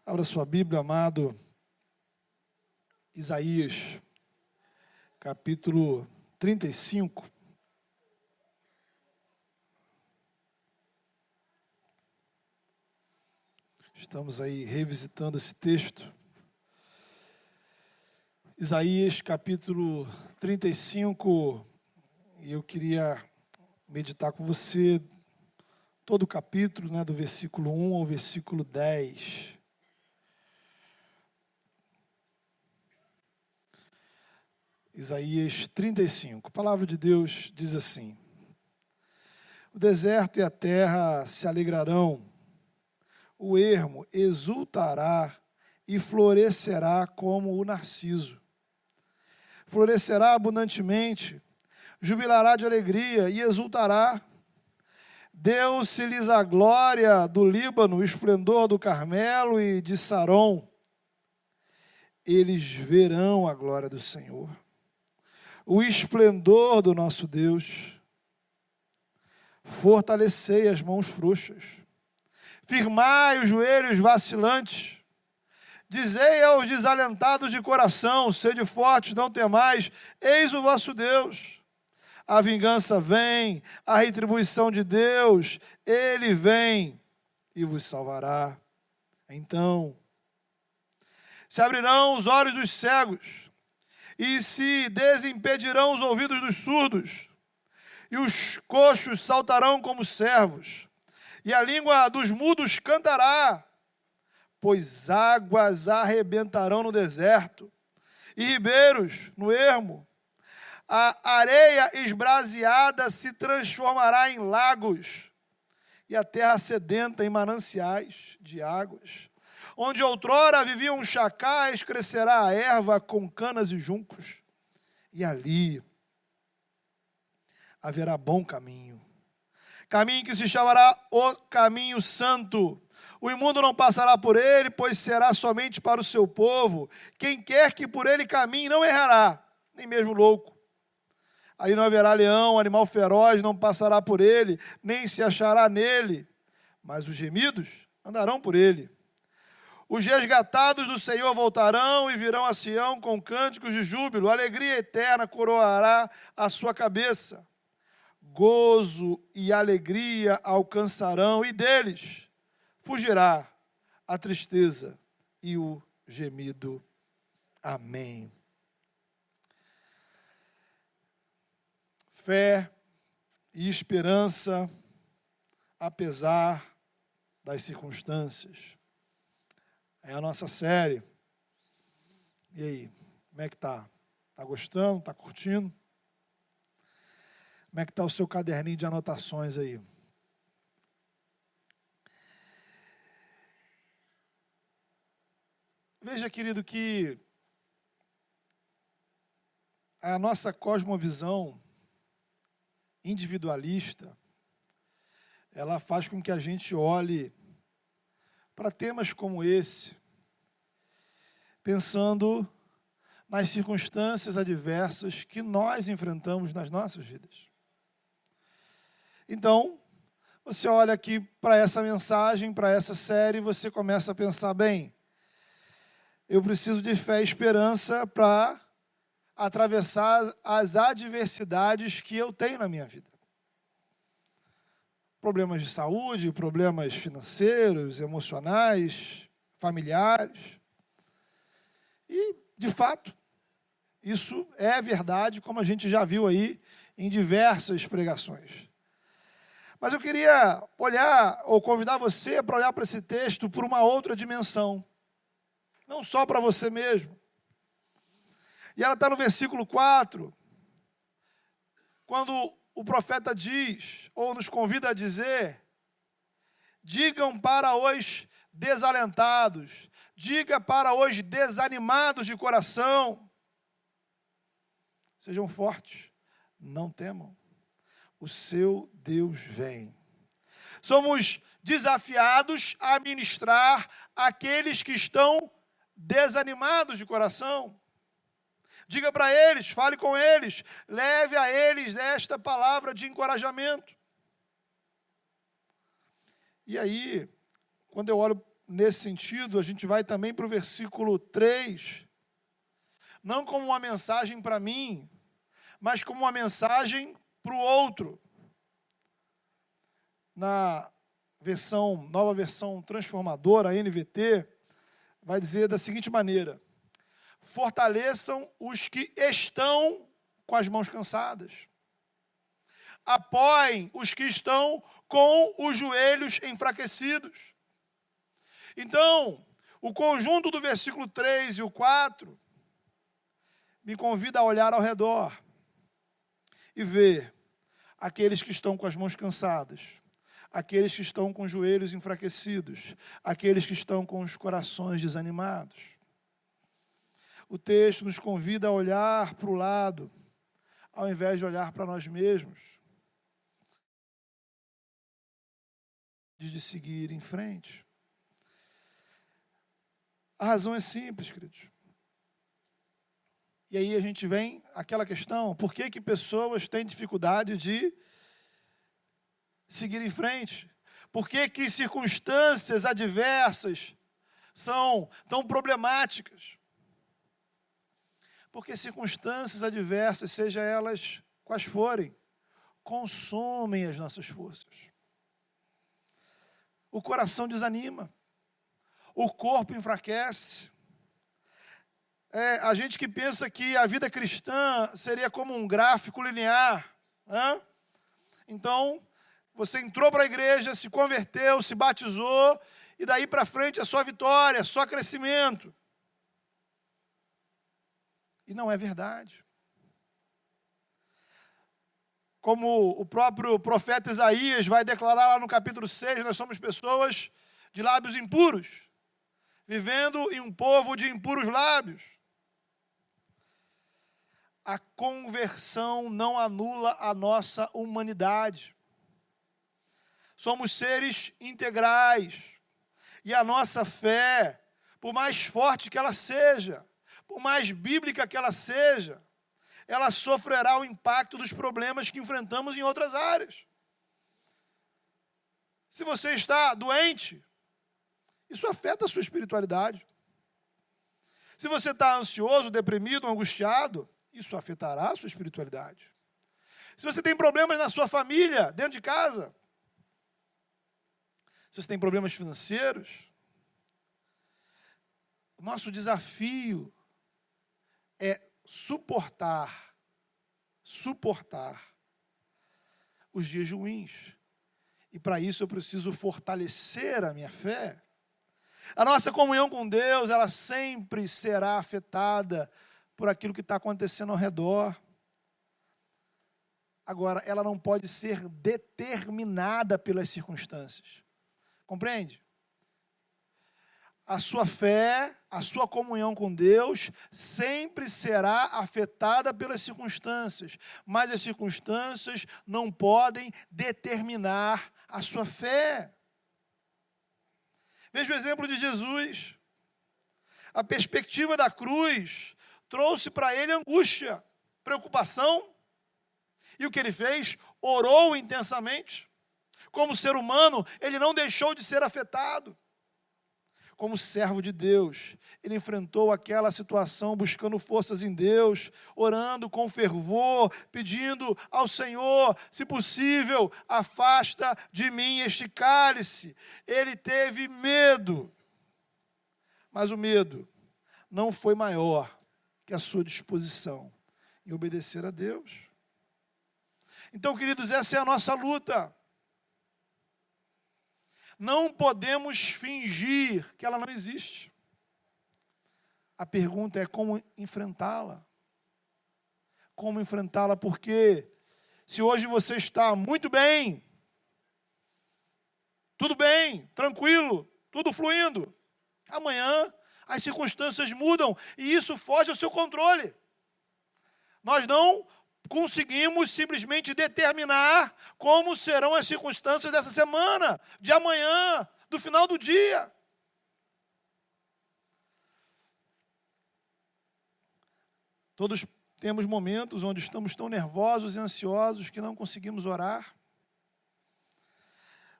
Abra sua Bíblia, amado. Isaías, capítulo 35. Estamos aí revisitando esse texto. Isaías, capítulo 35, e eu queria meditar com você todo o capítulo, do versículo 1 ao versículo 10. Isaías 35, a palavra de Deus diz assim: o deserto e a terra se alegrarão, o ermo exultará e florescerá como o narciso. Florescerá abundantemente, jubilará de alegria e exultará. Deu-se-lhes a glória do Líbano, o esplendor do Carmelo e de Saron. Eles verão a glória do Senhor, o esplendor do nosso Deus. Fortalecei as mãos frouxas, firmai os joelhos vacilantes. Dizei aos desalentados de coração: sede fortes, não temais, eis o vosso Deus. A vingança vem, a retribuição de Deus, Ele vem e vos salvará. Então se abrirão os olhos dos cegos, e se desimpedirão os ouvidos dos surdos, e os coxos saltarão como servos, e a língua dos mudos cantará, pois águas arrebentarão no deserto, e ribeiros no ermo. A areia esbraseada se transformará em lagos, e a terra sedenta em mananciais de águas. Onde outrora viviam chacais, crescerá a erva com canas e juncos, e ali haverá bom caminho, caminho que se chamará o caminho santo. O imundo não passará por ele, pois será somente para o seu povo. Quem quer que por ele caminhe não errará, nem mesmo louco. Aí não haverá leão, animal feroz não passará por ele, nem se achará nele, mas os gemidos andarão por ele. Os resgatados do Senhor voltarão e virão a Sião com cânticos de júbilo. Alegria eterna coroará a sua cabeça. Gozo e alegria alcançarão, e deles fugirá a tristeza e o gemido. Amém. Fé e esperança, apesar das circunstâncias. É a nossa série. E aí, como é que tá? Tá gostando? Tá curtindo? Como é que tá o seu caderninho de anotações aí? Veja, querido, que a nossa cosmovisão individualista, ela faz com que a gente olhe para temas como esse, pensando nas circunstâncias adversas que nós enfrentamos nas nossas vidas. Então, você olha aqui para essa mensagem, para essa série, e você começa a pensar: bem, eu preciso de fé e esperança para atravessar as adversidades que eu tenho na minha vida. Problemas de saúde, problemas financeiros, emocionais, familiares. E, de fato, isso é verdade, como a gente já viu aí em diversas pregações. Mas eu queria olhar, ou convidar você para olhar para esse texto por uma outra dimensão. Não só para você mesmo. E ela está no versículo 4, quando o profeta diz, ou nos convida a dizer: digam para os desalentados, diga para os desanimados de coração, sejam fortes, não temam, o seu Deus vem. Somos desafiados a ministrar àqueles que estão desanimados de coração. Diga para eles, fale com eles, leve a eles esta palavra de encorajamento. E aí, quando eu olho nesse sentido, a gente vai também para o versículo 3, não como uma mensagem para mim, mas como uma mensagem para o outro. Na nova versão transformadora, a NVT, vai dizer da seguinte maneira: fortaleçam os que estão com as mãos cansadas. Apoiem os que estão com os joelhos enfraquecidos. Então, o conjunto do versículo 3 e o 4 me convida a olhar ao redor e ver aqueles que estão com as mãos cansadas, aqueles que estão com os joelhos enfraquecidos, aqueles que estão com os corações desanimados. O texto nos convida a olhar para o lado, ao invés de olhar para nós mesmos, de seguir em frente. A razão é simples, queridos. E aí a gente vem àquela questão: por que que pessoas têm dificuldade de seguir em frente? Por que que circunstâncias adversas são tão problemáticas? Porque circunstâncias adversas, seja elas quais forem, consomem as nossas forças. O coração desanima, o corpo enfraquece. A gente que pensa que a vida cristã seria como um gráfico linear, né? Então, você entrou para a igreja, se converteu, se batizou, e daí para frente é só vitória, só crescimento. E não é verdade. Como o próprio profeta Isaías vai declarar lá no capítulo 6, nós somos pessoas de lábios impuros, vivendo em um povo de impuros lábios. A conversão não anula a nossa humanidade. Somos seres integrais. E a nossa fé, por mais forte que ela seja, por mais bíblica que ela seja, ela sofrerá o impacto dos problemas que enfrentamos em outras áreas. Se você está doente, isso afeta a sua espiritualidade. Se você está ansioso, deprimido, angustiado, isso afetará a sua espiritualidade. Se você tem problemas na sua família, dentro de casa, se você tem problemas financeiros, o nosso desafio é suportar os dias ruins. E para isso eu preciso fortalecer a minha fé. A nossa comunhão com Deus, ela sempre será afetada por aquilo que está acontecendo ao redor. Agora, ela não pode ser determinada pelas circunstâncias. Compreende? A sua fé, a sua comunhão com Deus sempre será afetada pelas circunstâncias, mas as circunstâncias não podem determinar a sua fé. Veja o exemplo de Jesus. A perspectiva da cruz trouxe para ele angústia, preocupação, e o que ele fez? Orou intensamente. Como ser humano, ele não deixou de ser afetado. Como servo de Deus, ele enfrentou aquela situação buscando forças em Deus, orando com fervor, pedindo ao Senhor, se possível, afasta de mim este cálice. Ele teve medo, mas o medo não foi maior que a sua disposição em obedecer a Deus. Então, queridos, essa é a nossa luta. Não podemos fingir que ela não existe. A pergunta é como enfrentá-la. Como enfrentá-la, porque se hoje você está muito bem, tudo bem, tranquilo, tudo fluindo, amanhã as circunstâncias mudam e isso foge ao seu controle. Nós não conseguimos simplesmente determinar como serão as circunstâncias dessa semana, de amanhã, do final do dia. Todos temos momentos onde estamos tão nervosos e ansiosos que não conseguimos orar.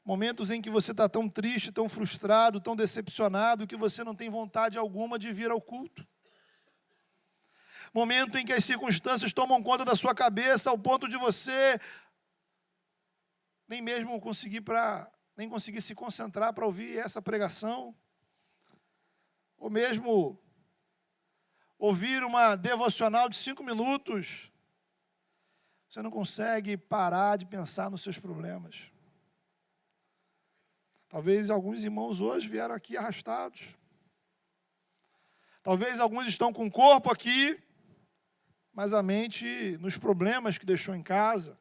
Momentos em que você está tão triste, tão frustrado, tão decepcionado, que você não tem vontade alguma de vir ao culto. Momento em que as circunstâncias tomam conta da sua cabeça, ao ponto de você nem mesmo conseguir se concentrar para ouvir essa pregação, ou mesmo ouvir uma devocional de 5 minutos. Você não consegue parar de pensar nos seus problemas. Talvez alguns irmãos hoje vieram aqui arrastados. Talvez alguns estão com o corpo aqui, mas a mente nos problemas que deixou em casa,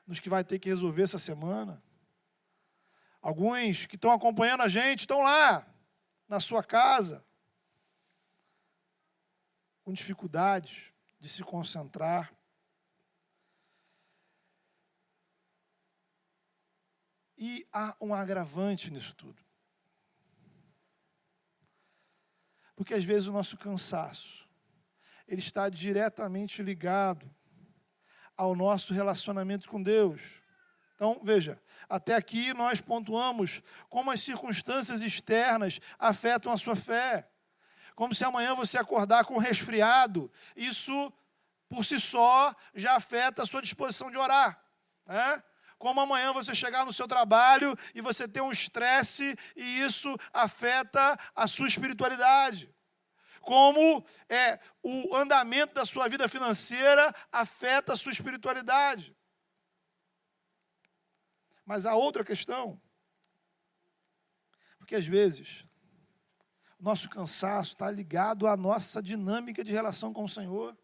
nos que vai ter que resolver essa semana. Alguns que estão acompanhando a gente estão lá, na sua casa, com dificuldades de se concentrar. E há um agravante nisso tudo. Porque às vezes o nosso cansaço, ele está diretamente ligado ao nosso relacionamento com Deus. Então, veja, até aqui nós pontuamos como as circunstâncias externas afetam a sua fé. Como se amanhã você acordar com resfriado, isso por si só já afeta a sua disposição de orar, né? Como amanhã você chegar no seu trabalho e você ter um estresse e isso afeta a sua espiritualidade. Como o andamento da sua vida financeira afeta a sua espiritualidade. Mas há outra questão, porque às vezes o nosso cansaço está ligado à nossa dinâmica de relação com o Senhor.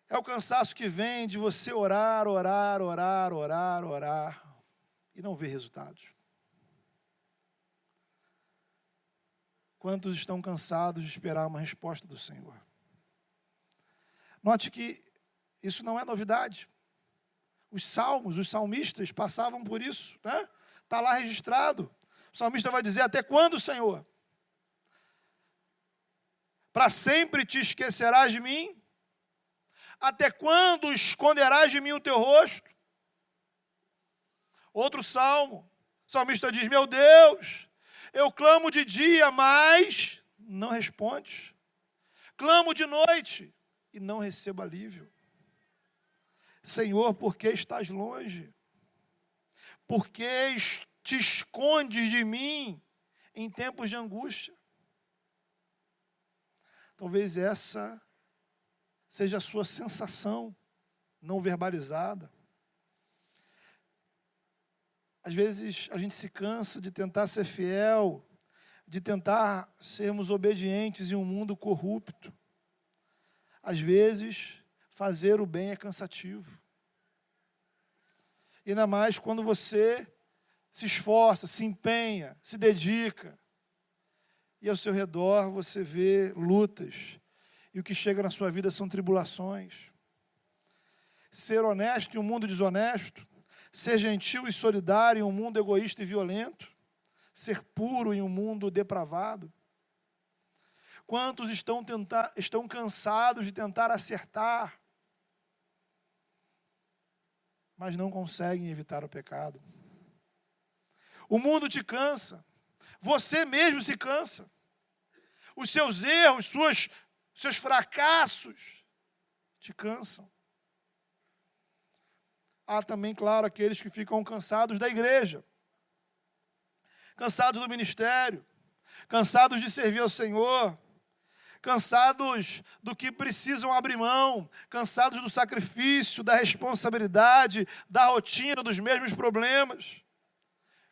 É o cansaço que vem de você orar e não ver resultados. Quantos estão cansados de esperar uma resposta do Senhor? Note que isso não é novidade. Os salmos, os salmistas passavam por isso, né? Está lá registrado. O salmista vai dizer: até quando, Senhor? Para sempre te esquecerás de mim? Até quando esconderás de mim o teu rosto? Outro salmo, o salmista diz: meu Deus, eu clamo de dia, mas não respondes. Clamo de noite e não recebo alívio. Senhor, por que estás longe? Por que te escondes de mim em tempos de angústia? Talvez essa seja a sua sensação não verbalizada. Às vezes a gente se cansa de tentar ser fiel, de tentar sermos obedientes em um mundo corrupto. Às vezes, fazer o bem é cansativo. E ainda mais quando você se esforça, se empenha, se dedica, e ao seu redor você vê lutas, e o que chega na sua vida são tribulações. Ser honesto em um mundo desonesto, ser gentil e solidário em um mundo egoísta e violento, ser puro em um mundo depravado. Quantos estão cansados de tentar acertar, mas não conseguem evitar o pecado? O mundo te cansa, você mesmo se cansa. Os seus erros, seus fracassos te cansam. Há também, claro, aqueles que ficam cansados da igreja, cansados do ministério, cansados de servir ao Senhor, cansados do que precisam abrir mão, cansados do sacrifício, da responsabilidade, da rotina, dos mesmos problemas,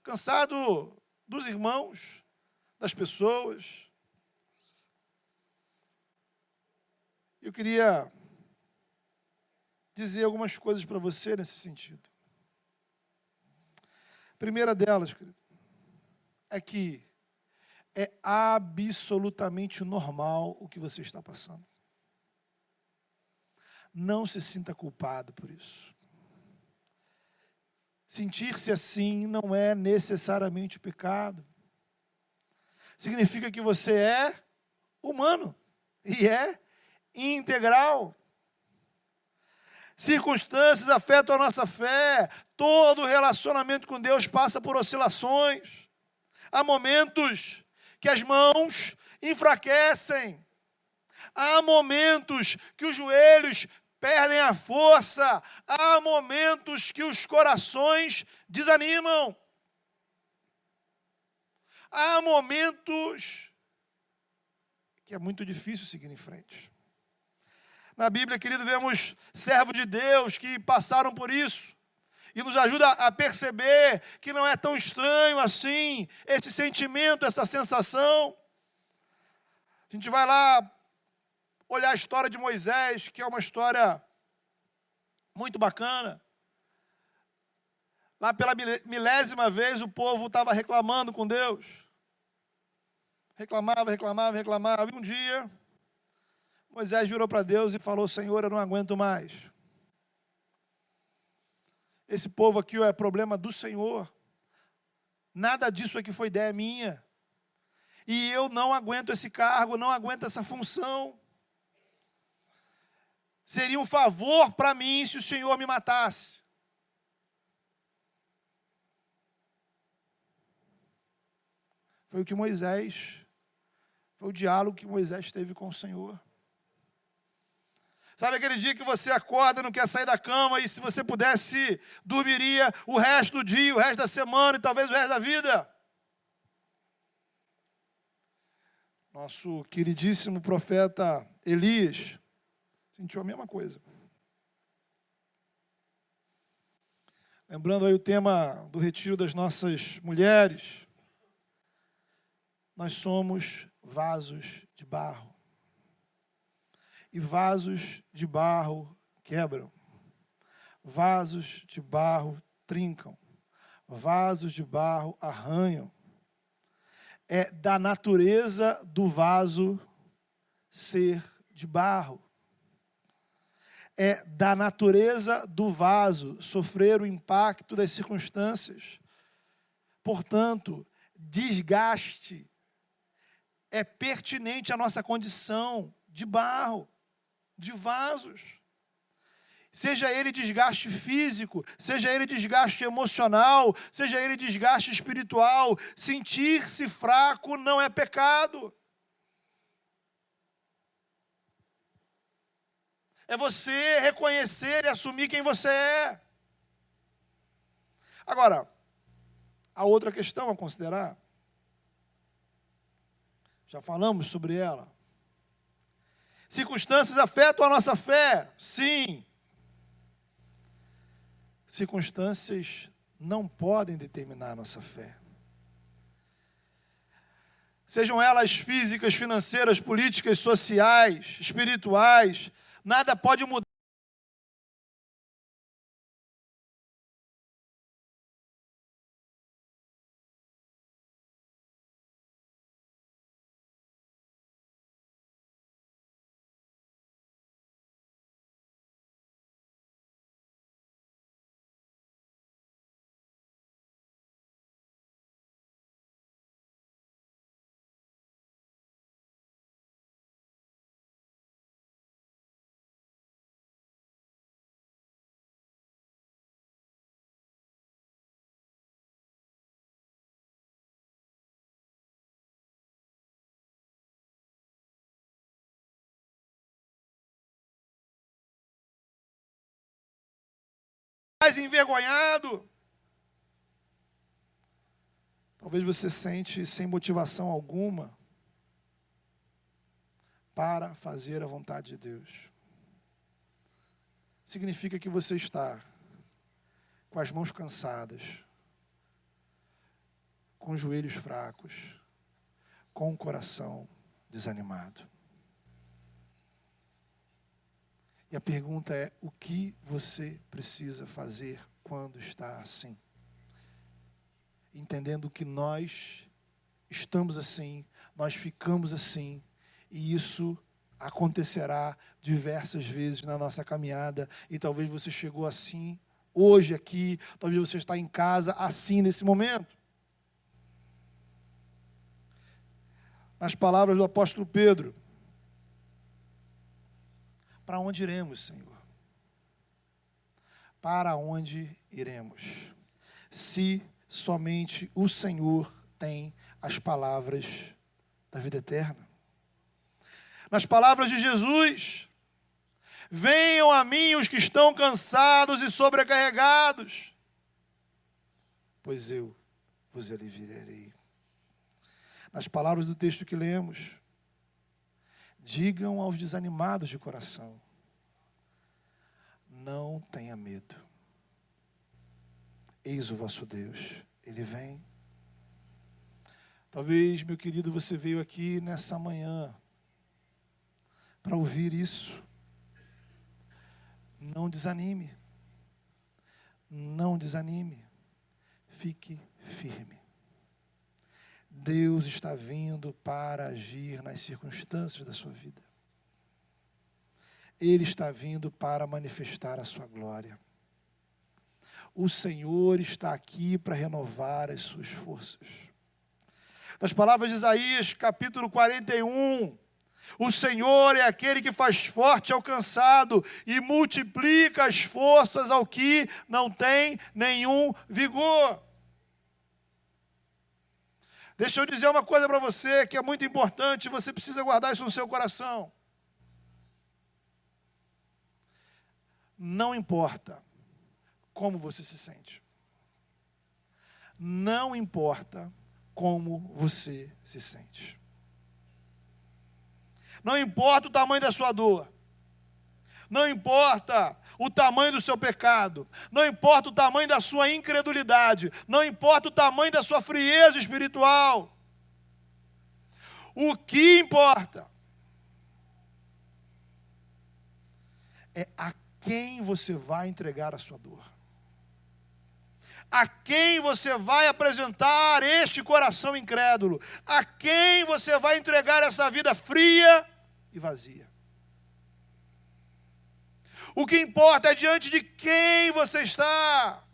cansado dos irmãos, das pessoas. Eu queria dizer algumas coisas para você nesse sentido. A primeira delas, querido, é que é absolutamente normal o que você está passando. Não se sinta culpado por isso. Sentir-se assim não é necessariamente pecado. Significa que você é humano e é integral. Circunstâncias afetam a nossa fé. Todo relacionamento com Deus passa por oscilações. Há momentos que as mãos enfraquecem. Há momentos que os joelhos perdem a força. Há momentos que os corações desanimam. Há momentos que é muito difícil seguir em frente. Na Bíblia, querido, vemos servos de Deus que passaram por isso. E nos ajuda a perceber que não é tão estranho assim, esse sentimento, essa sensação. A gente vai lá olhar a história de Moisés, que é uma história muito bacana. Lá pela milésima vez o povo estava reclamando com Deus. Reclamava. E um dia, Moisés virou para Deus e falou: Senhor, eu não aguento mais. Esse povo aqui é problema do Senhor. Nada disso aqui foi ideia minha. E eu não aguento esse cargo, não aguento essa função. Seria um favor para mim se o Senhor me matasse. Foi o diálogo que Moisés teve com o Senhor. Sabe aquele dia que você acorda, não quer sair da cama, e se você pudesse, dormiria o resto do dia, o resto da semana e talvez o resto da vida? Nosso queridíssimo profeta Elias sentiu a mesma coisa. Lembrando aí o tema do retiro das nossas mulheres, nós somos vasos de barro. E vasos de barro quebram. Vasos de barro trincam. Vasos de barro arranham. É da natureza do vaso ser de barro. É da natureza do vaso sofrer o impacto das circunstâncias. Portanto, desgaste é pertinente à nossa condição de barro, de vasos. Seja ele desgaste físico, seja ele desgaste emocional, seja ele desgaste espiritual, sentir-se fraco não é pecado. É você reconhecer e assumir quem você é. Agora, há outra questão a considerar. Já falamos sobre ela. Circunstâncias afetam a nossa fé? Sim. Circunstâncias não podem determinar a nossa fé. Sejam elas físicas, financeiras, políticas, sociais, espirituais, nada pode mudar. Mais envergonhado. Talvez você sente sem motivação alguma para fazer a vontade de Deus. Significa que você está com as mãos cansadas, com os joelhos fracos, com o coração desanimado. E a pergunta é: o que você precisa fazer quando está assim? Entendendo que nós estamos assim, nós ficamos assim, e isso acontecerá diversas vezes na nossa caminhada, e talvez você chegou assim, hoje aqui, talvez você está em casa assim nesse momento. Nas palavras do apóstolo Pedro: para onde iremos, Senhor? para onde iremos? Se somente o Senhor tem as palavras da vida eterna. Nas palavras de Jesus, venham a mim os que estão cansados e sobrecarregados, pois eu vos aliviarei. Nas palavras do texto que lemos, digam aos desanimados de coração, não tenha medo. Eis o vosso Deus, Ele vem. Talvez, meu querido, você veio aqui nessa manhã para ouvir isso. Não desanime. Não desanime. Fique firme. Deus está vindo para agir nas circunstâncias da sua vida. Ele está vindo para manifestar a sua glória. O Senhor está aqui para renovar as suas forças. Das palavras de Isaías, capítulo 41, o Senhor é aquele que faz forte ao cansado e multiplica as forças ao que não tem nenhum vigor. Deixa eu dizer uma coisa para você que é muito importante, você precisa guardar isso no seu coração. Não importa como você se sente. Não importa como você se sente. Não importa o tamanho da sua dor. Não importa o tamanho do seu pecado. Não importa o tamanho da sua incredulidade. Não importa o tamanho da sua frieza espiritual. O que importa é a quem você vai entregar a sua dor. A quem você vai apresentar este coração incrédulo? A quem você vai entregar essa vida fria e vazia? O que importa é diante de quem você está.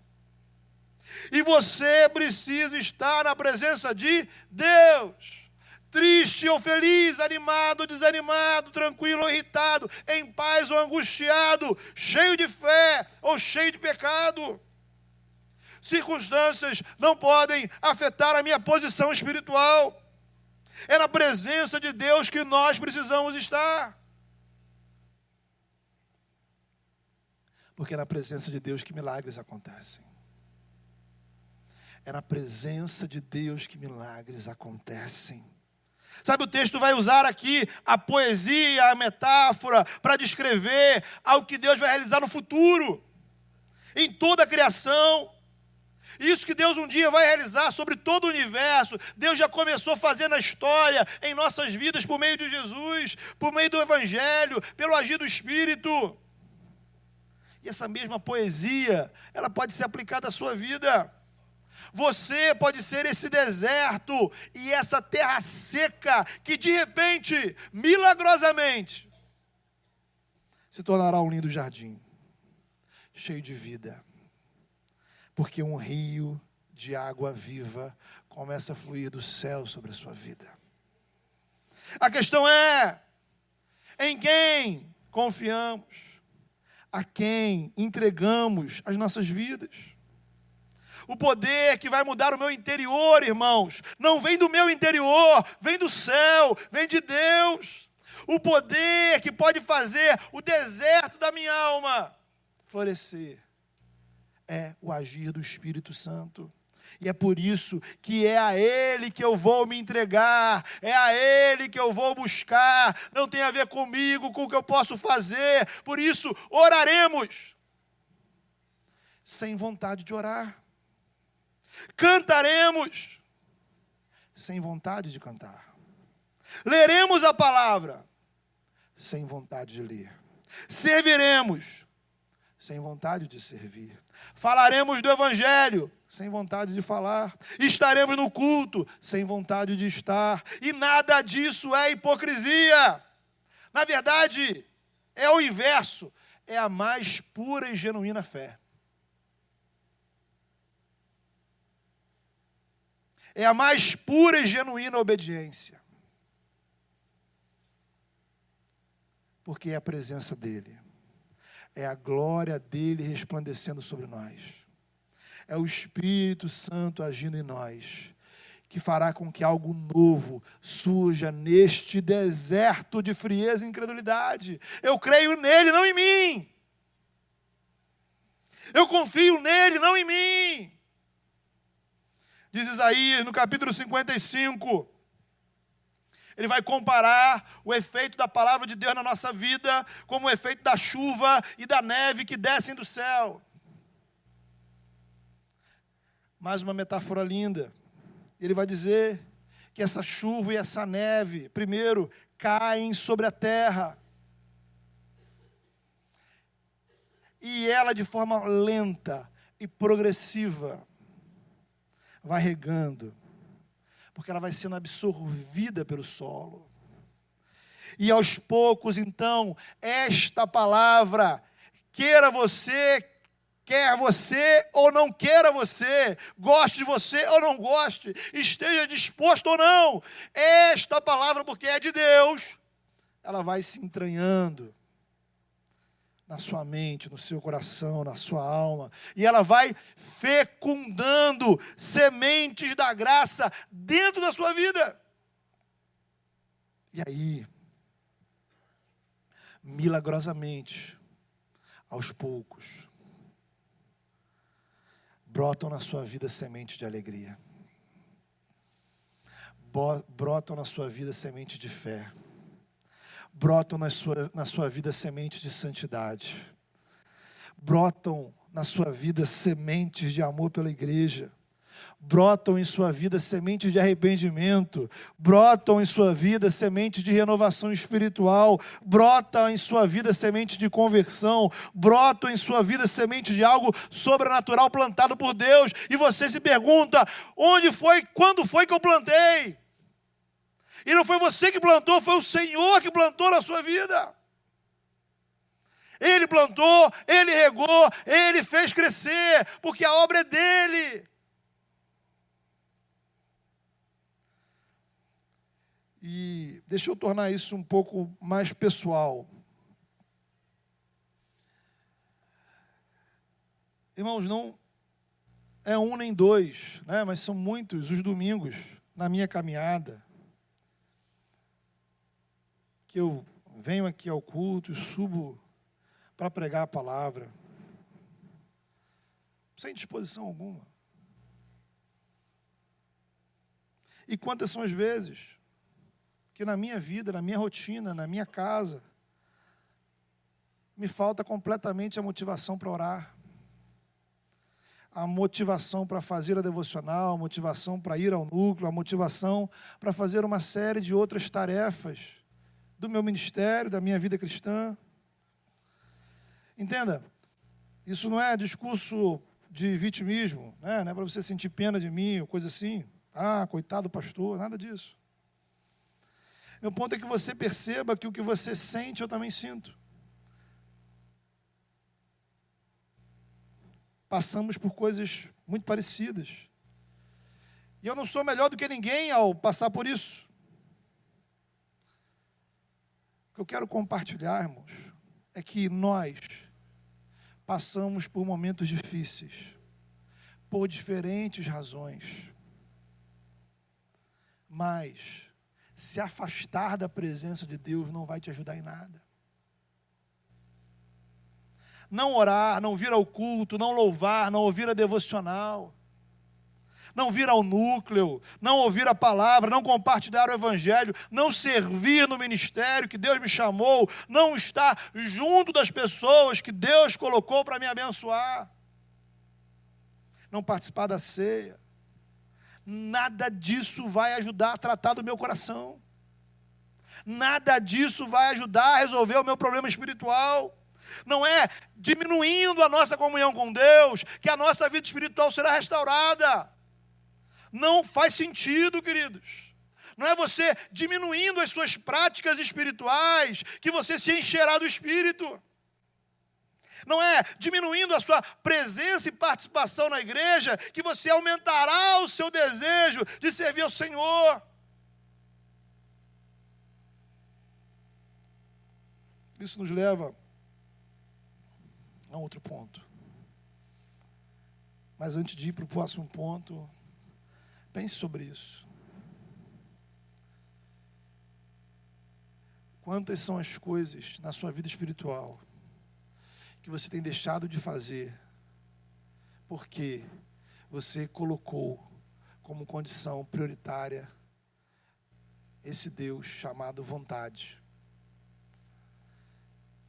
E você precisa estar na presença de Deus. Triste ou feliz, animado ou desanimado, tranquilo ou irritado, em paz ou angustiado, cheio de fé ou cheio de pecado. Circunstâncias não podem afetar a minha posição espiritual. É na presença de Deus que nós precisamos estar. Porque é na presença de Deus que milagres acontecem. É na presença de Deus que milagres acontecem. Sabe, o texto vai usar aqui a poesia, a metáfora, para descrever algo que Deus vai realizar no futuro, em toda a criação. Isso que Deus um dia vai realizar sobre todo o universo, Deus já começou a fazer na história, em nossas vidas, por meio de Jesus, por meio do Evangelho, pelo agir do Espírito. E essa mesma poesia, ela pode ser aplicada à sua vida. Você pode ser esse deserto e essa terra seca que de repente, milagrosamente, se tornará um lindo jardim, cheio de vida. Porque um rio de água viva começa a fluir do céu sobre a sua vida. A questão é, em quem confiamos? A quem entregamos as nossas vidas? O poder que vai mudar o meu interior, irmãos, não vem do meu interior, vem do céu, vem de Deus. O poder que pode fazer o deserto da minha alma florescer é o agir do Espírito Santo. E é por isso que é a Ele que eu vou me entregar, é a Ele que eu vou buscar, não tem a ver comigo, com o que eu posso fazer. Por isso, oraremos sem vontade de orar. Cantaremos sem vontade de cantar. Leremos a palavra sem vontade de ler. Serviremos sem vontade de servir. Falaremos do Evangelho sem vontade de falar. Estaremos no culto sem vontade de estar. E nada disso é hipocrisia. Na verdade, é o inverso. É a mais pura e genuína fé. É a mais pura e genuína obediência. Porque é a presença dEle. é a glória dele resplandecendo sobre nós. É o Espírito Santo agindo em nós, que fará com que algo novo surja neste deserto de frieza e incredulidade. Eu creio nele, não em mim. Eu confio nele, não em mim. Diz Isaías no capítulo 55, ele vai comparar o efeito da palavra de Deus na nossa vida como o efeito da chuva e da neve que descem do céu. Mais uma metáfora linda. Ele vai dizer que essa chuva e essa neve, primeiro, caem sobre a terra. E ela, de forma lenta e progressiva, vai regando, porque ela vai sendo absorvida pelo solo. E aos poucos, então, esta palavra, quer você ou não queira você, goste de você ou não goste, esteja disposto ou não, esta palavra, porque é de Deus, ela vai se entranhando na sua mente, no seu coração, na sua alma, e ela vai fecundando sementes da graça dentro da sua vida. E aí, milagrosamente, aos poucos, brotam na sua vida sementes de alegria, brotam na sua vida sementes de fé, brotam na sua vida sementes de santidade, brotam na sua vida sementes de amor pela igreja, brotam em sua vida sementes de arrependimento, brotam em sua vida sementes de renovação espiritual, brotam em sua vida sementes de conversão, brotam em sua vida sementes de algo sobrenatural plantado por Deus, e você se pergunta, onde foi, quando foi que eu plantei? E não foi você que plantou, foi o Senhor que plantou na sua vida. Ele plantou, Ele regou, Ele fez crescer, porque a obra é dEle. E deixa eu tornar isso um pouco mais pessoal. Irmãos, não é um nem dois, né? Mas são muitos os domingos na minha caminhada que eu venho aqui ao culto e subo para pregar a palavra, sem disposição alguma. E quantas são as vezes que na minha vida, na minha rotina, na minha casa, me falta completamente a motivação para orar, a motivação para fazer a devocional, a motivação para ir ao núcleo, a motivação para fazer uma série de outras tarefas do meu ministério, da minha vida cristã. Entenda, isso não é discurso de vitimismo, né? Não é para você sentir pena de mim, ou coisa assim. Ah, coitado do pastor, nada disso. Meu ponto é que você perceba que o que você sente, eu também sinto. Passamos por coisas muito parecidas. E eu não sou melhor do que ninguém ao passar por isso. O que eu quero compartilhar, irmãos, é que nós passamos por momentos difíceis, por diferentes razões. Mas se afastar da presença de Deus não vai te ajudar em nada. Não orar, não vir ao culto, não louvar, não ouvir a devocional, não vir ao núcleo, não ouvir a palavra, não compartilhar o evangelho, não servir no ministério que Deus me chamou, não estar junto das pessoas que Deus colocou para me abençoar, não participar da ceia. Nada disso vai ajudar a tratar do meu coração. Nada disso vai ajudar a resolver o meu problema espiritual. Não é diminuindo a nossa comunhão com Deus que a nossa vida espiritual será restaurada. Não faz sentido, queridos. Não é você diminuindo as suas práticas espirituais que você se encherá do Espírito. Não é diminuindo a sua presença e participação na igreja que você aumentará o seu desejo de servir ao Senhor. Isso nos leva a outro ponto. Mas antes de ir para o próximo ponto, pense sobre isso. Quantas são as coisas na sua vida espiritual que você tem deixado de fazer porque você colocou como condição prioritária esse Deus chamado vontade,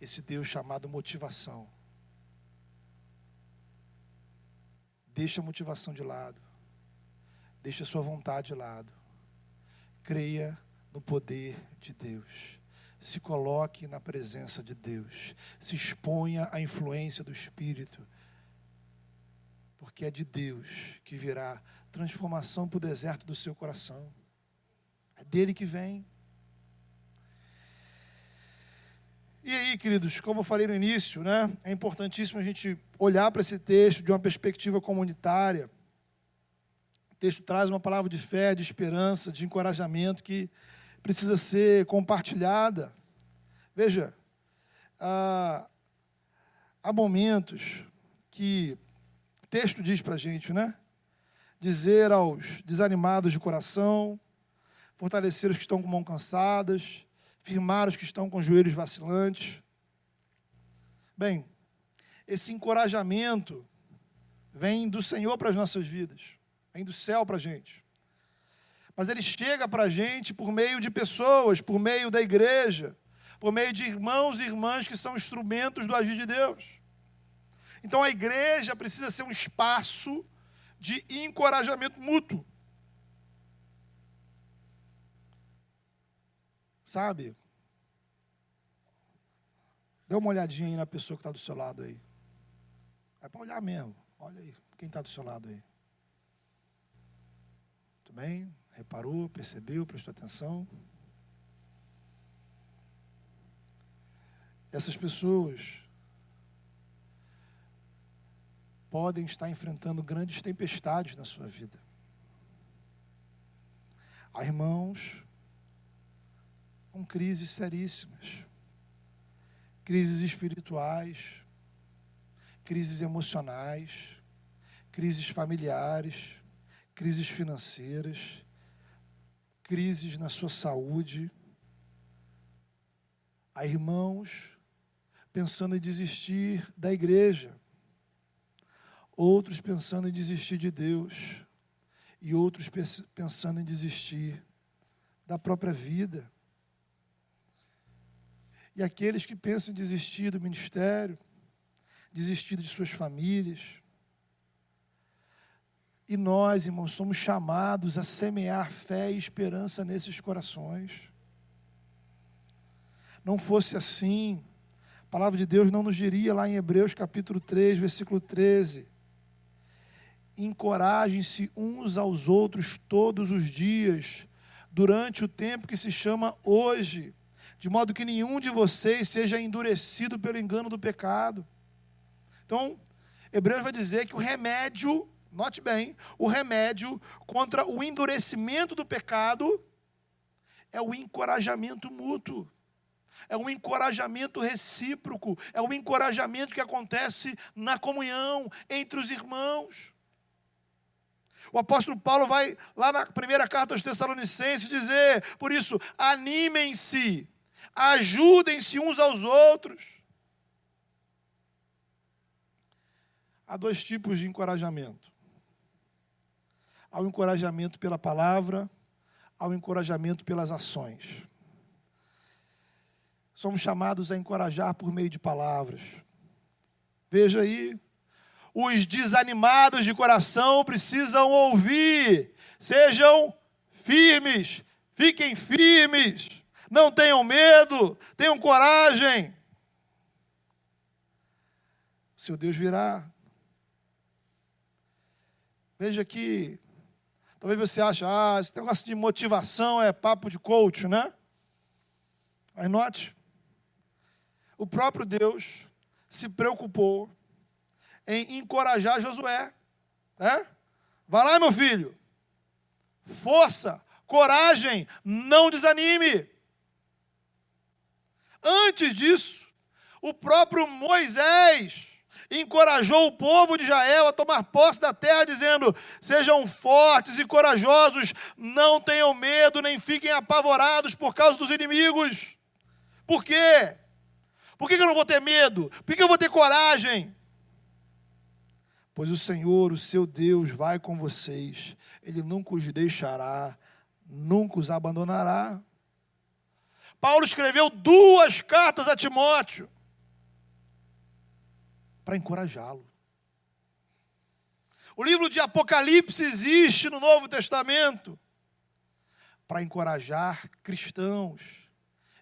esse Deus chamado motivação? Deixa a motivação de lado, deixa a sua vontade de lado, creia no poder de Deus. Se coloque na presença de Deus. Se exponha à influência do Espírito. Porque é de Deus que virá transformação para o deserto do seu coração. É dele que vem. E aí, queridos, como eu falei no início, né, é importantíssimo a gente olhar para esse texto de uma perspectiva comunitária. O texto traz uma palavra de fé, de esperança, de encorajamento que precisa ser compartilhada. Veja, há momentos que o texto diz para a gente, né? Dizer aos desanimados de coração, fortalecer os que estão com mãos cansadas, firmar os que estão com joelhos vacilantes. Bem, esse encorajamento vem do Senhor para as nossas vidas, vem do céu para a gente. Mas ele chega para a gente por meio de pessoas, por meio da igreja, por meio de irmãos e irmãs que são instrumentos do agir de Deus. Então a igreja precisa ser um espaço de encorajamento mútuo. Sabe? Dê uma olhadinha aí na pessoa que está do seu lado aí. É para olhar mesmo. Olha aí, quem está do seu lado aí. Tudo bem? Reparou, percebeu, prestou atenção? Essas pessoas podem estar enfrentando grandes tempestades na sua vida. Há irmãos com crises seríssimas, crises espirituais, crises emocionais, crises familiares, crises financeiras, crises na sua saúde. Há irmãos pensando em desistir da igreja, outros pensando em desistir de Deus, e outros pensando em desistir da própria vida. E aqueles que pensam em desistir do ministério, desistir de suas famílias. E nós, irmãos, somos chamados a semear fé e esperança nesses corações. Não fosse assim, a palavra de Deus não nos diria lá em Hebreus capítulo 3, versículo 13. Encorajem-se uns aos outros todos os dias, durante o tempo que se chama hoje, de modo que nenhum de vocês seja endurecido pelo engano do pecado. Então, Hebreus vai dizer que o remédio, note bem, o remédio contra o endurecimento do pecado é o encorajamento mútuo. É um encorajamento recíproco, é um encorajamento que acontece na comunhão entre os irmãos. O apóstolo Paulo vai lá na primeira carta aos Tessalonicenses dizer, por isso, animem-se, ajudem-se uns aos outros. Há dois tipos de encorajamento. Há o encorajamento pela palavra, há o encorajamento pelas ações. Somos chamados a encorajar por meio de palavras. Veja aí, os desanimados de coração precisam ouvir. Sejam firmes, fiquem firmes, não tenham medo, tenham coragem. O seu Deus virá. Veja que, talvez você ache, esse negócio de motivação é papo de coach, né? Mas note, o próprio Deus se preocupou em encorajar Josué. Né? Vai lá, meu filho. Força, coragem, não desanime. Antes disso, o próprio Moisés encorajou o povo de Israel a tomar posse da terra, dizendo: sejam fortes e corajosos, não tenham medo, nem fiquem apavorados por causa dos inimigos. Por quê? Por que eu não vou ter medo? Por que eu vou ter coragem? Pois o Senhor, o seu Deus, vai com vocês. Ele nunca os deixará, nunca os abandonará. Paulo escreveu 2 cartas a Timóteo para encorajá-lo. O livro de Apocalipse existe no Novo Testamento para encorajar cristãos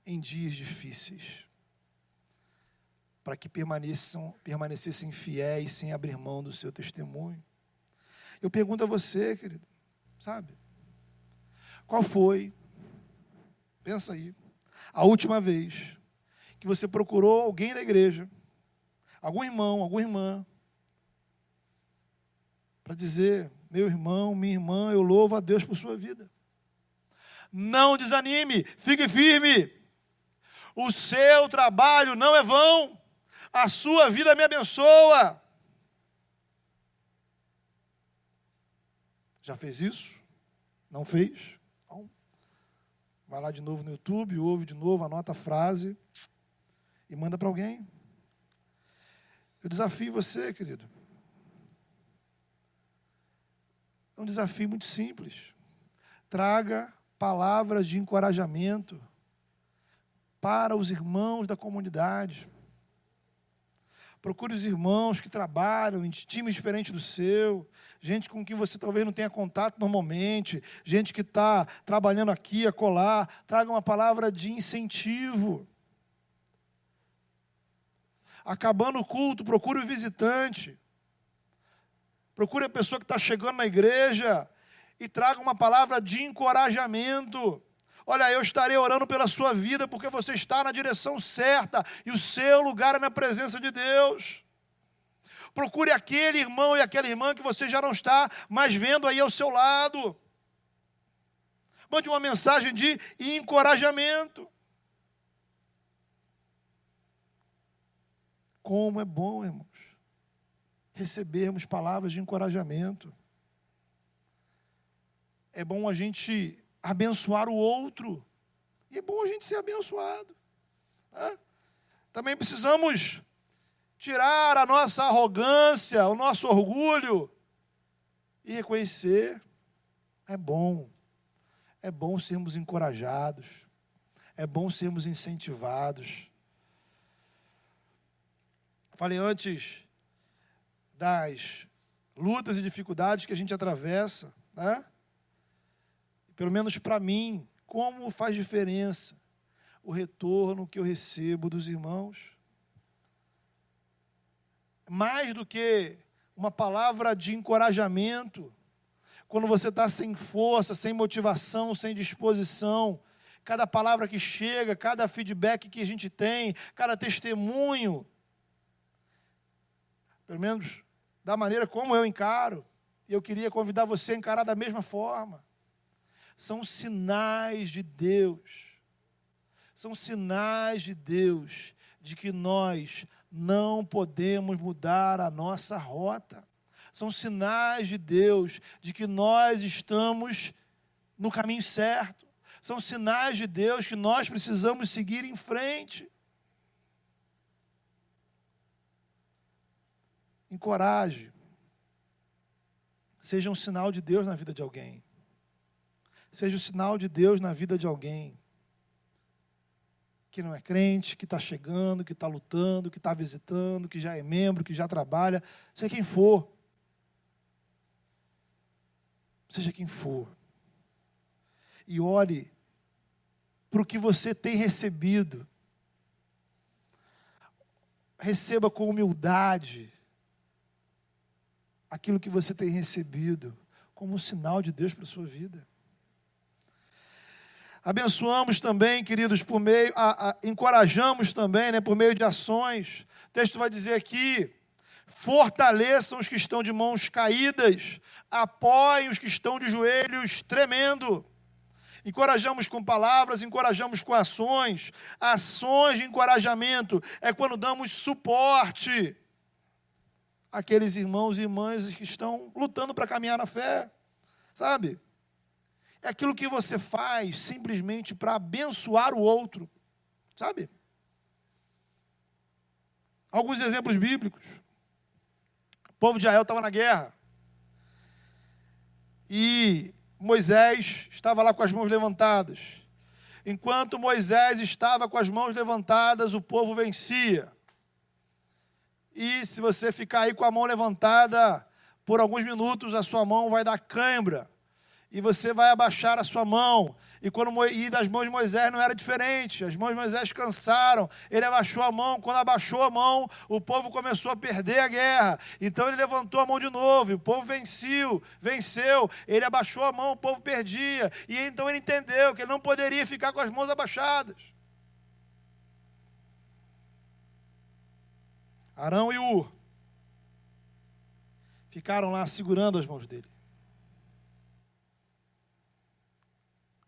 em dias difíceis, para que permanecessem fiéis sem abrir mão do seu testemunho. Eu pergunto a você, querido, sabe? Qual foi, pensa aí, a última vez que você procurou alguém da igreja, algum irmão, alguma irmã, para dizer: meu irmão, minha irmã, eu louvo a Deus por sua vida. Não desanime, fique firme. O seu trabalho não é vão. A sua vida me abençoa. Já fez isso? Não fez? Então, vai lá de novo no YouTube, ouve de novo, anota a frase e manda para alguém. Eu desafio você, querido. É um desafio muito simples. Traga palavras de encorajamento para os irmãos da comunidade. Procure os irmãos que trabalham em times diferentes do seu, gente com quem você talvez não tenha contato normalmente, gente que está trabalhando aqui, acolá. Traga uma palavra de incentivo. Acabando o culto, procure o visitante. Procure a pessoa que está chegando na igreja e traga uma palavra de encorajamento. Olha, eu estarei orando pela sua vida porque você está na direção certa e o seu lugar é na presença de Deus. Procure aquele irmão e aquela irmã que você já não está mais vendo aí ao seu lado. Mande uma mensagem de encorajamento. Como é bom, irmãos, recebermos palavras de encorajamento. É bom a gente abençoar o outro. E é bom a gente ser abençoado. Né? Também precisamos tirar a nossa arrogância, o nosso orgulho e reconhecer. É bom sermos encorajados. É bom sermos incentivados. Falei antes das lutas e dificuldades que a gente atravessa, né? Pelo menos para mim, como faz diferença o retorno que eu recebo dos irmãos. Mais do que uma palavra de encorajamento, quando você está sem força, sem motivação, sem disposição, cada palavra que chega, cada feedback que a gente tem, cada testemunho, pelo menos da maneira como eu encaro, e eu queria convidar você a encarar da mesma forma. São sinais de Deus. São sinais de Deus de que nós não podemos mudar a nossa rota. São sinais de Deus de que nós estamos no caminho certo. São sinais de Deus que nós precisamos seguir em frente. Encoraje. Seja um sinal de Deus na vida de alguém. Seja o sinal de Deus na vida de alguém que não é crente, que está chegando, que está lutando, que está visitando, que já é membro, que já trabalha, seja quem for. Seja quem for. E ore para o que você tem recebido. Receba com humildade aquilo que você tem recebido como um sinal de Deus para a sua vida. Abençoamos também, queridos, por meio, encorajamos também, né, por meio de ações. O texto vai dizer aqui: fortaleçam os que estão de mãos caídas, apoiem os que estão de joelhos tremendo. Encorajamos com palavras, encorajamos com ações. Ações de encorajamento é quando damos suporte. aqueles irmãos e irmãs que estão lutando para caminhar na fé, sabe? É aquilo que você faz simplesmente para abençoar o outro, sabe? Alguns exemplos bíblicos. O povo de Israel estava na guerra. E Moisés estava lá com as mãos levantadas. Enquanto Moisés estava com as mãos levantadas, o povo vencia. E se você ficar aí com a mão levantada por alguns minutos, a sua mão vai dar cãibra. E você vai abaixar a sua mão. E das mãos de Moisés não era diferente. As mãos de Moisés cansaram. Ele abaixou a mão. Quando abaixou a mão, o povo começou a perder a guerra. Então ele levantou a mão de novo. O povo venceu. Ele abaixou a mão, o povo perdia. E então ele entendeu que ele não poderia ficar com as mãos abaixadas. Arão e Ur ficaram lá segurando as mãos dele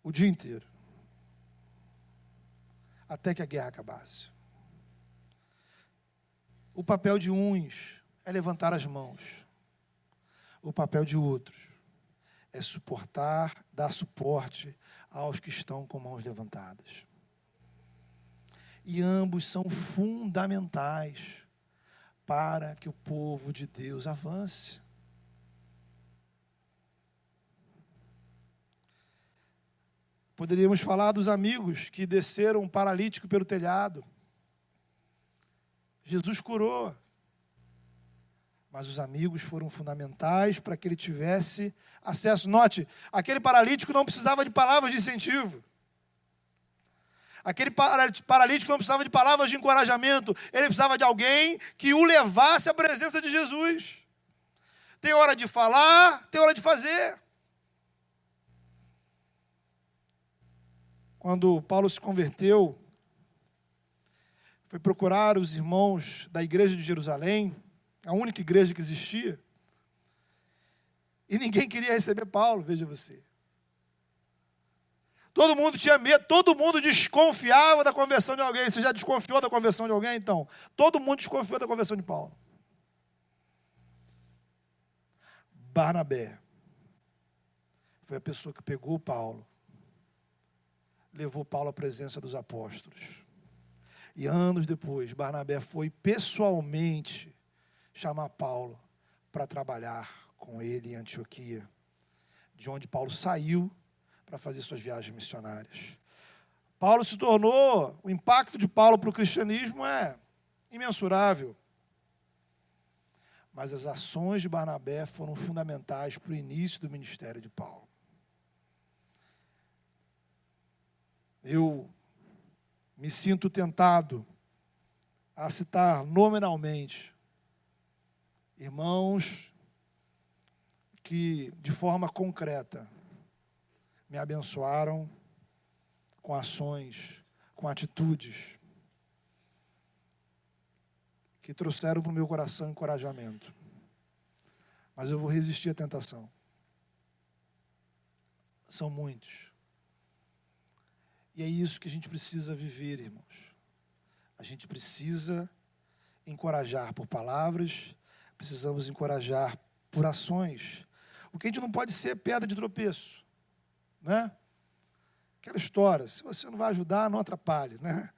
o dia inteiro, até que a guerra acabasse. O papel de uns é levantar as mãos. O papel de outros é suportar, dar suporte aos que estão com mãos levantadas. E ambos são fundamentais para que o povo de Deus avance. Poderíamos falar dos amigos que desceram um paralítico pelo telhado. Jesus curou. Mas os amigos foram fundamentais para que ele tivesse acesso. Note, aquele paralítico não precisava de palavras de incentivo. Aquele paralítico não precisava de palavras de encorajamento. Ele precisava de alguém que o levasse à presença de Jesus. Tem hora de falar, tem hora de fazer. Quando Paulo se converteu, foi procurar os irmãos da igreja de Jerusalém, a única igreja que existia, e ninguém queria receber Paulo, veja você. Todo mundo tinha medo, todo mundo desconfiava da conversão de alguém. Você já desconfiou da conversão de alguém, então? Todo mundo desconfiou da conversão de Paulo. Barnabé foi a pessoa que pegou Paulo, levou Paulo à presença dos apóstolos. E anos depois, Barnabé foi pessoalmente chamar Paulo para trabalhar com ele em Antioquia, de onde Paulo saiu para fazer suas viagens missionárias. Paulo se tornou, o impacto de Paulo para o cristianismo é imensurável. Mas as ações de Barnabé foram fundamentais para o início do ministério de Paulo. Eu me sinto tentado a citar nominalmente irmãos que, de forma concreta, me abençoaram com ações, com atitudes que trouxeram para o meu coração encorajamento. Mas eu vou resistir à tentação. São muitos. E é isso que a gente precisa viver, irmãos. A gente precisa encorajar por palavras, precisamos encorajar por ações. O que a gente não pode ser é pedra de tropeço, né? Aquela história, se você não vai ajudar, não atrapalhe, né?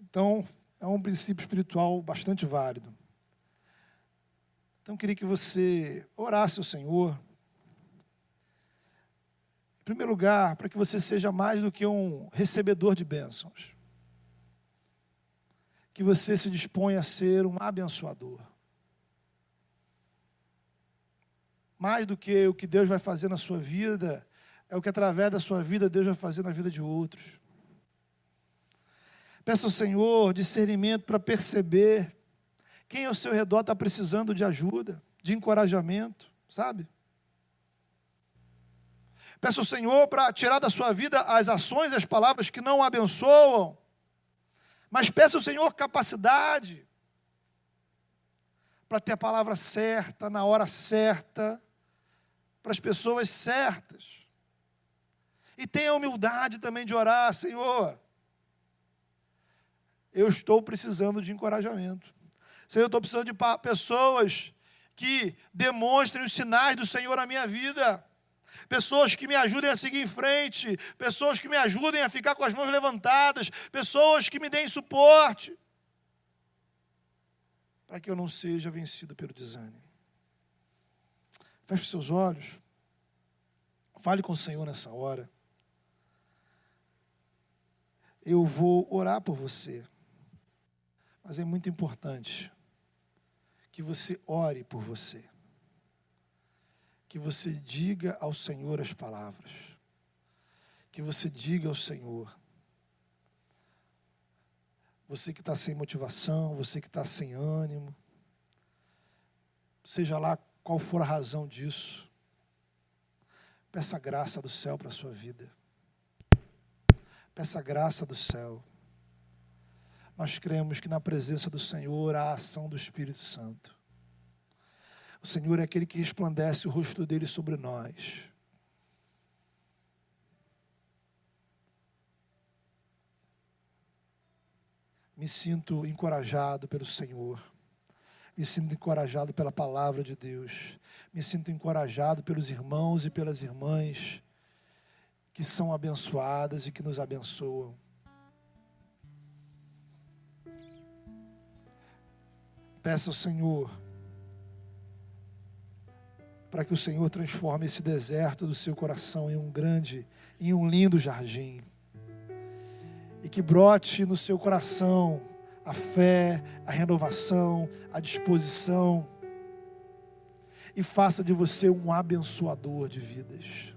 Então, é um princípio espiritual bastante válido. Então, eu queria que você orasse ao Senhor. Em primeiro lugar, para que você seja mais do que um recebedor de bênçãos. Que você se disponha a ser um abençoador. Mais do que o que Deus vai fazer na sua vida, é o que através da sua vida Deus vai fazer na vida de outros. Peça ao Senhor discernimento para perceber quem ao seu redor está precisando de ajuda, de encorajamento, sabe? Peça ao Senhor para tirar da sua vida as ações e as palavras que não abençoam. Mas peça ao Senhor capacidade para ter a palavra certa, na hora certa, para as pessoas certas. E tenha a humildade também de orar: Senhor, eu estou precisando de encorajamento. Senhor, eu estou precisando de pessoas que demonstrem os sinais do Senhor na minha vida. Pessoas que me ajudem a seguir em frente. Pessoas que me ajudem a ficar com as mãos levantadas. Pessoas que me deem suporte. Para que eu não seja vencido pelo desânimo. Feche os seus olhos. Fale com o Senhor nessa hora. Eu vou orar por você. Mas é muito importante que você ore por você. Que você diga ao Senhor as palavras. Que você diga ao Senhor. Você que está sem motivação, você que está sem ânimo. Seja lá qual for a razão disso. Peça a graça do céu para a sua vida. Peça a graça do céu. Nós cremos que na presença do Senhor há a ação do Espírito Santo. O Senhor é aquele que resplandece o rosto dele sobre nós. Me sinto encorajado pelo Senhor. Me sinto encorajado pela palavra de Deus. Me sinto encorajado pelos irmãos e pelas irmãs que são abençoadas e que nos abençoam. Peça ao Senhor para que o Senhor transforme esse deserto do seu coração em um lindo jardim. E que brote no seu coração a fé, a renovação, a disposição. E faça de você um abençoador de vidas.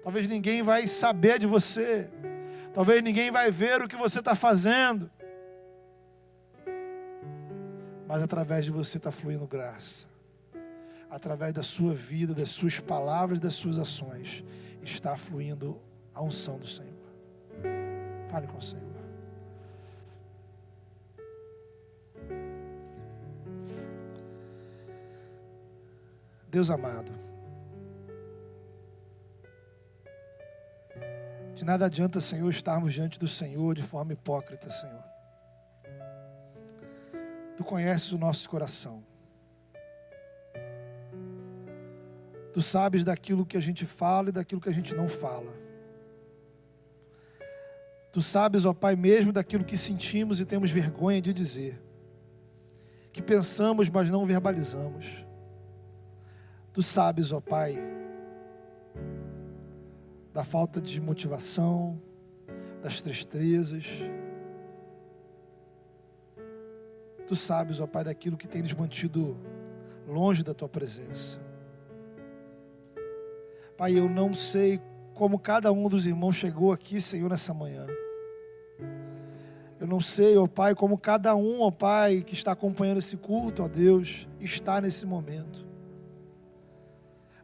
Talvez ninguém vai saber de você. Talvez ninguém vai ver o que você está fazendo. Mas através de você está fluindo graça. Através da sua vida, das suas palavras, das suas ações, está fluindo a unção do Senhor. Fale com o Senhor. Deus amado, de nada adianta, Senhor, estarmos diante do Senhor de forma hipócrita, Senhor. Tu conheces o nosso coração. Tu sabes daquilo que a gente fala e daquilo que a gente não fala. Tu sabes, ó Pai, mesmo daquilo que sentimos e temos vergonha de dizer. Que pensamos, mas não verbalizamos. Tu sabes, ó Pai, da falta de motivação, das tristezas. Tu sabes, ó Pai, daquilo que tem nos mantido longe da Tua presença. Pai, eu não sei como cada um dos irmãos chegou aqui, Senhor, nessa manhã. Eu não sei, ó Pai, como cada um, ó Pai, que está acompanhando esse culto, ó Deus, está nesse momento.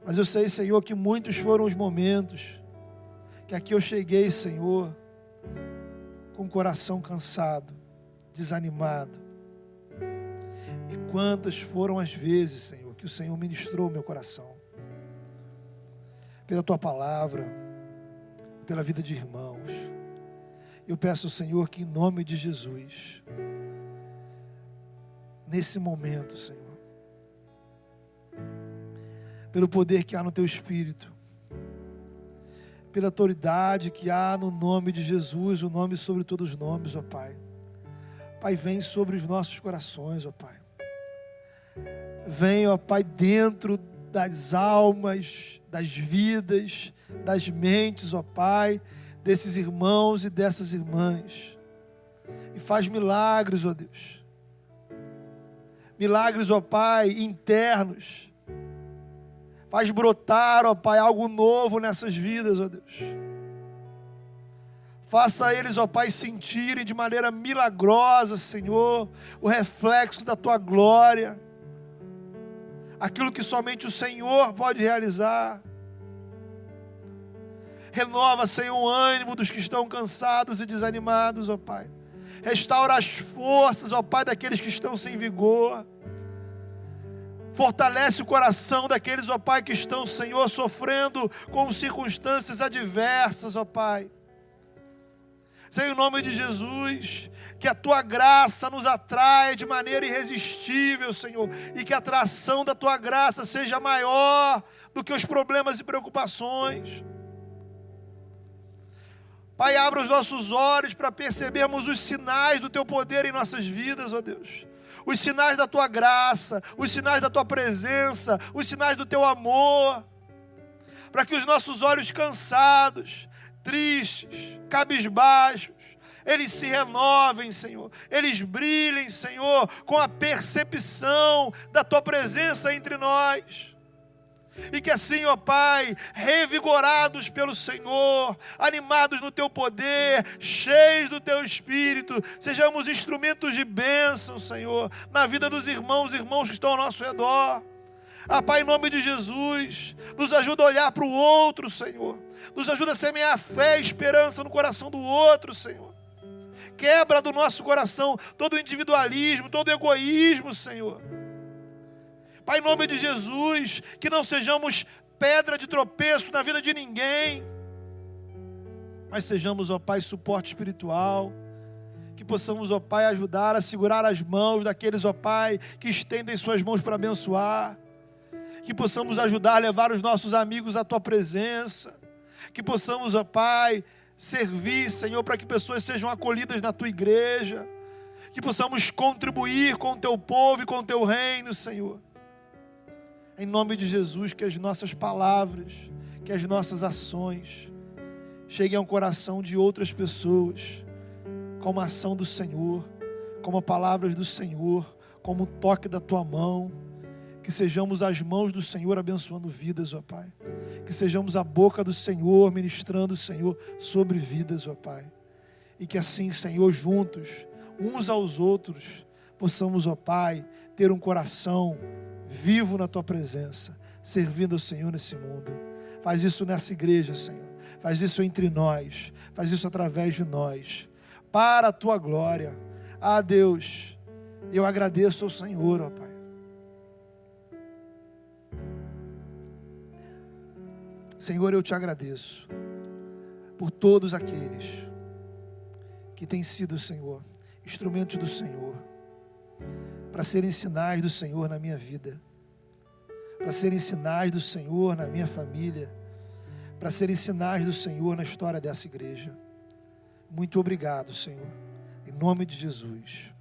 Mas eu sei, Senhor, que muitos foram os momentos que aqui eu cheguei, Senhor, com o coração cansado, desanimado. E quantas foram as vezes, Senhor, que o Senhor ministrou o meu coração. Pela Tua palavra, pela vida de irmãos. Eu peço ao Senhor que em nome de Jesus, nesse momento, Senhor, pelo poder que há no Teu Espírito, pela autoridade que há no nome de Jesus, o nome sobre todos os nomes, ó Pai. Pai, vem sobre os nossos corações, ó Pai. Vem, ó Pai, dentro das almas, das vidas, das mentes, ó Pai, desses irmãos e dessas irmãs. E faz milagres, ó Deus. Milagres, ó Pai, internos. Faz brotar, ó Pai, algo novo nessas vidas, ó Deus. Faça eles, ó Pai, sentirem de maneira milagrosa, Senhor, o reflexo da Tua glória. Aquilo que somente o Senhor pode realizar. Renova, Senhor, o ânimo dos que estão cansados e desanimados, ó Pai. Restaura as forças, ó Pai, daqueles que estão sem vigor. Fortalece o coração daqueles, ó Pai, que estão, Senhor, sofrendo com circunstâncias adversas, ó Pai. Senhor, em nome de Jesus, que a Tua graça nos atraia de maneira irresistível, Senhor, e que a atração da Tua graça seja maior do que os problemas e preocupações. Pai, abra os nossos olhos para percebermos os sinais do Teu poder em nossas vidas, ó Deus. Os sinais da Tua graça, os sinais da Tua presença, os sinais do Teu amor. Para que os nossos olhos cansados, tristes, cabisbaixos, eles se renovem, Senhor. Eles brilhem, Senhor, com a percepção da Tua presença entre nós. E que assim, ó Pai, revigorados pelo Senhor, animados no Teu poder, cheios do Teu Espírito, sejamos instrumentos de bênção, Senhor, na vida dos irmãos que estão ao nosso redor. Pai, em nome de Jesus, nos ajuda a olhar para o outro, Senhor. Nos ajuda a semear fé e esperança no coração do outro, Senhor. Quebra do nosso coração todo o individualismo, todo o egoísmo, Senhor. Pai, em nome de Jesus, que não sejamos pedra de tropeço na vida de ninguém, mas sejamos, ó Pai, suporte espiritual. Que possamos, ó Pai, ajudar a segurar as mãos daqueles, ó Pai, que estendem suas mãos para abençoar. Que possamos ajudar a levar os nossos amigos à Tua presença. Que possamos, ó Pai, servir, Senhor, para que pessoas sejam acolhidas na Tua igreja. Que possamos contribuir com o Teu povo e com o Teu reino, Senhor. Em nome de Jesus, que as nossas palavras, que as nossas ações cheguem ao coração de outras pessoas, como a ação do Senhor, como palavras do Senhor, como o toque da Tua mão. Que sejamos as mãos do Senhor abençoando vidas, ó Pai. Que sejamos a boca do Senhor ministrando, Senhor, sobre vidas, ó Pai. E que assim, Senhor, juntos, uns aos outros, possamos, ó Pai, ter um coração vivo na Tua presença, servindo ao Senhor nesse mundo. Faz isso nessa igreja, Senhor. Faz isso entre nós. Faz isso através de nós. Para a Tua glória. Deus, eu agradeço ao Senhor, ó Pai. Senhor, eu Te agradeço por todos aqueles que têm sido, Senhor, instrumentos do Senhor, para serem sinais do Senhor na minha vida, para serem sinais do Senhor na minha família, para serem sinais do Senhor na história dessa igreja. Muito obrigado, Senhor, em nome de Jesus.